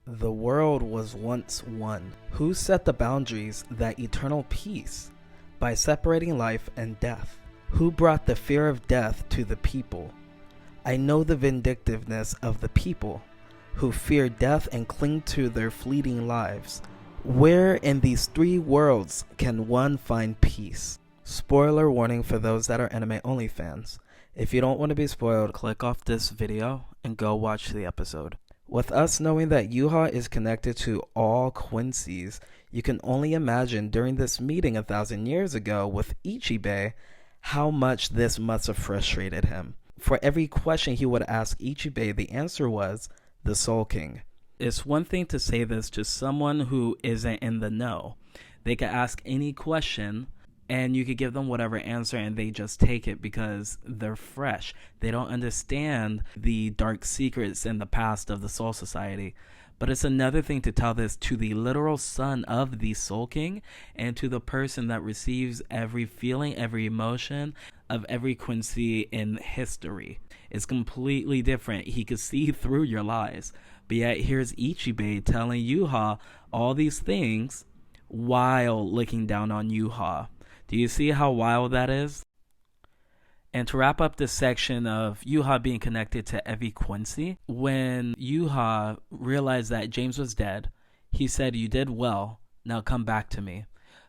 The world was once one. Who set the boundaries that eternal peace by separating life and death? Who brought the fear of death to the people? I know the vindictiveness of the people who fear death and cling to their fleeting lives. Where in these three worlds can one find peace? Spoiler warning for those that are anime only fans. If you don't want to be spoiled, click off this video and go watch the episode. With us knowing that Yhwach is connected to all Quincy's, you can only imagine during this meeting 1,000 years ago with Ichibei how much this must have frustrated him. For every question he would ask Ichibei, the answer was the Soul King. It's one thing to say this to someone who isn't in the know. They could ask any question and you could give them whatever answer and they just take it because they're fresh. They don't understand the dark secrets in the past of the Soul Society. But it's another thing to tell this to the literal son of the Soul King and to the person that receives every feeling, every emotion of every Quincy in history. It's completely different. He could see through your lies. But yet here's Ichibei telling Yhwach all these things while looking down on Yhwach. Do you see how wild that is? And to wrap up this section of Yhwach being connected to every Quincy, when Yhwach realized that James was dead, he said, "You did well, now come back to me."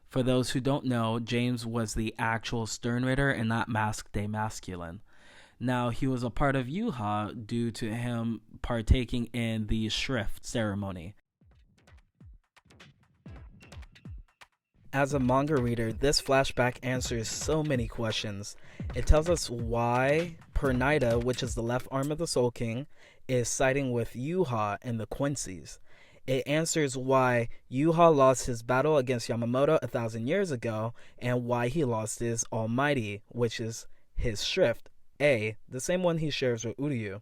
For those who don't know, James was the actual Stern Ritter and not Masked Day Masculine. Now, he was a part of Yhwach due to him partaking in the Shrift ceremony. As a manga reader, this flashback answers so many questions. It tells us why Pernida, which is the left arm of the Soul King, is siding with Yhwach and the Quincy's. It answers why Yhwach lost his battle against Yamamoto 1,000 years ago and why he lost his Almighty, which is his Shrift, the same one he shares with Uryu.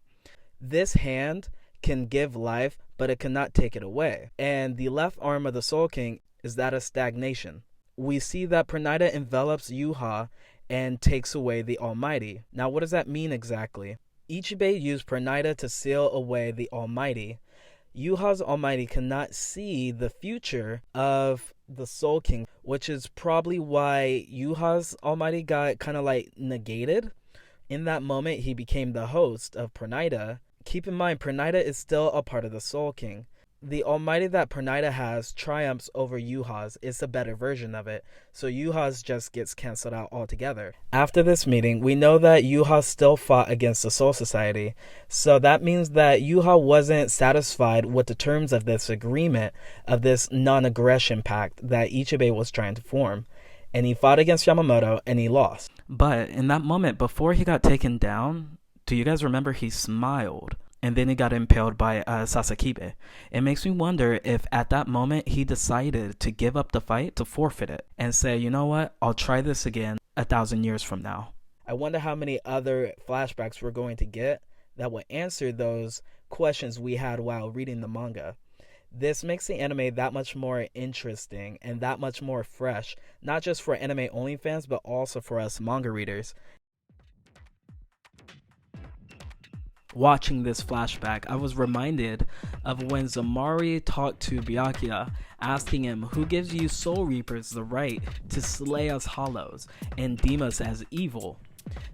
This hand can give life, but it cannot take it away. And the left arm of the Soul King is that of stagnation. We see that Pernida envelops Yhwach and takes away the Almighty. Now, what does that mean exactly? Ichibei used Pernida to seal away the Almighty. Yhwach's Almighty cannot see the future of the Soul King, which is probably why Yhwach's Almighty got kind of like negated. In that moment, he became the host of Pernida. Keep in mind, Pernida is still a part of the Soul King. The Almighty that Pernida has triumphs over Yhwach's. It's a better version of it, so Yhwach's just gets cancelled out altogether. After this meeting, we know that Yhwach still fought against the Soul Society, so that means that Yhwach wasn't satisfied with the terms of this agreement, of this non-aggression pact that Ichibei was trying to form, and he fought against Yamamoto and he lost. But in that moment, before he got taken down, do you guys remember he smiled? And then he got impaled by Sasakibe. It makes me wonder if at that moment he decided to give up the fight, to forfeit it, and say, you know what, I'll try this again 1,000 years from now. I wonder how many other flashbacks we're going to get that will answer those questions we had while reading the manga. This makes the anime that much more interesting and that much more fresh, not just for anime only fans, but also for us manga readers. Watching this flashback, I was reminded of when Zamari talked to Byakuya, asking him who gives you Soul Reapers the right to slay us hollows and deem us as evil.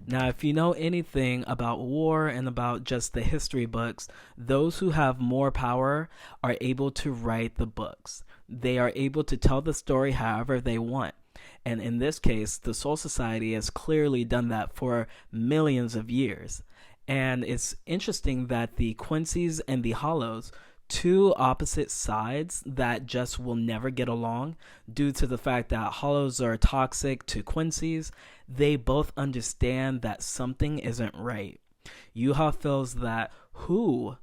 Now, if you know anything about war and about just the history books, those who have more power are able to write the books. They are able to tell the story however they want. And in this case, the Soul Society has clearly done that for millions of years. And it's interesting that the Quincy's and the Hollows, two opposite sides that just will never get along due to the fact that Hollows are toxic to Quincy's, they both understand that something isn't right. Yhwach feels that who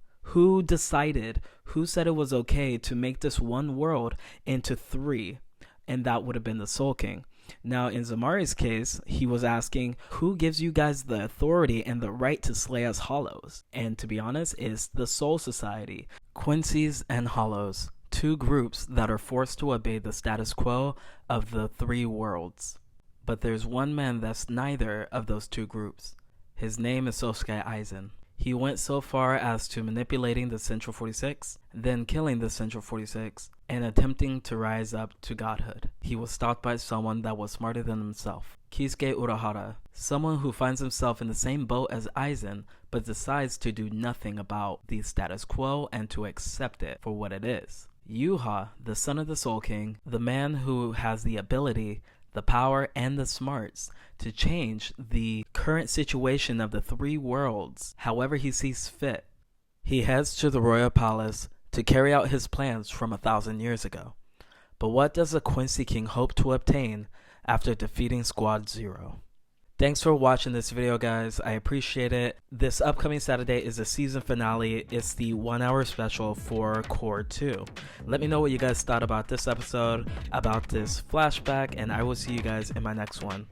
decided, who said it was okay to make this one world into three, and that would have been the Soul King. Now, in Zamari's case, he was asking, who gives you guys the authority and the right to slay us hollows? And to be honest, it's the Soul Society. Quincy's and Hollows, two groups that are forced to obey the status quo of the three worlds. But there's one man that's neither of those two groups. His name is Sosuke Aizen. He went so far as to manipulating the Central 46, then killing the Central 46, and attempting to rise up to godhood. He was stalked by someone that was smarter than himself, Kisuke Urahara, someone who finds himself in the same boat as Aizen, but decides to do nothing about the status quo and to accept it for what it is. Yhwach, the son of the Soul King, the man who has the ability, the power, and the smarts to change the current situation of the three worlds however he sees fit. He heads to the royal palace to carry out his plans from 1,000 years ago. But what does the Quincy King hope to obtain after defeating Squad Zero? Thanks for watching this video, guys. I appreciate it. This upcoming Saturday is the season finale. It's the 1 hour special for Cour 2. Let me know what you guys thought about this episode, about this flashback, and I will see you guys in my next one.